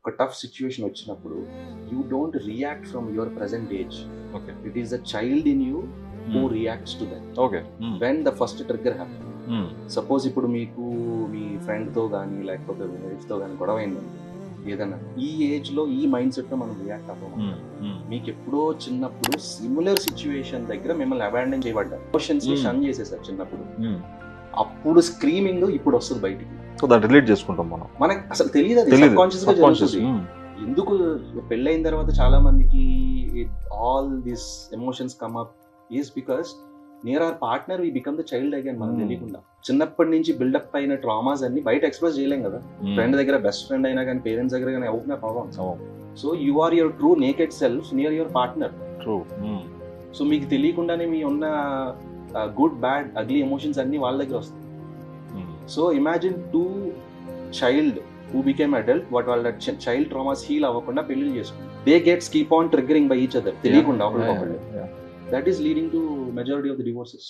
ఒక tough situation వచ్చినప్పుడు you don't react from your present age. Okay. It is the child in you who reacts to that okay. When the first trigger happy. Suppose ఇప్పుడు మీకు మీ ఫ్రెండ్తో కానీ లేకపోతే వైఫ్తో కానీ గొడవ అయిందండి ఏదన్నా, ఈ ఏజ్లో ఈ మైండ్ సెట్తో మనం రియాక్ట్ అవ్వము. మీకు ఎప్పుడో చిన్నప్పుడు సిమిలర్ సిచ్యువేషన్ దగ్గర మిమ్మల్ని అబాండన్ చేయబడ్డారు, ఎమోషన్స్ ని షన్ చేసేసారు చిన్నప్పుడు, అప్పుడు స్క్రీమింగ్ ఇప్పుడు వస్తుంది బయటికి. సో దాన్ని రిలేట్ చేసుకుంటాం మనం. మనకి అసలు తెలియదు, అది సబ్కాన్షియస్ గా జరుగుతుంది. ఎందుకు పెళ్ళైన తర్వాత చాలా మందికి all this emotions come up is because near our partner we become the child again. మనం తెలియకుండా చిన్నప్పటి నుంచి బిల్డప్ అయిన ట్రామాస్ అన్ని బయట ఎక్స్ప్రెస్ చేయలేం కదా. ఫ్రెండ్ దగ్గర, బెస్ట్ ఫ్రెండ్ అయినా కానీ, పేరెంట్స్ దగ్గర కానీ ఓపెన్ అప్ అవ్వం. So you are your true naked self near your partner. So మీకు తెలియకుండానే మీ ఉన్న గుడ్ బ్యాడ్ అగ్లీ ఎమోషన్స్ అన్ని వాళ్ళ దగ్గర వస్తాయి. So imagine two child who became adult, what వాళ్ళ చైల్డ్ ట్రామాస్ హీల్ అవ్వకుండా పెళ్లి చేసుకుంటారు. They gets keep on triggering by each other తెలియకుండా ఒకరికొకళ్ళు. That is leading to majority of the divorces.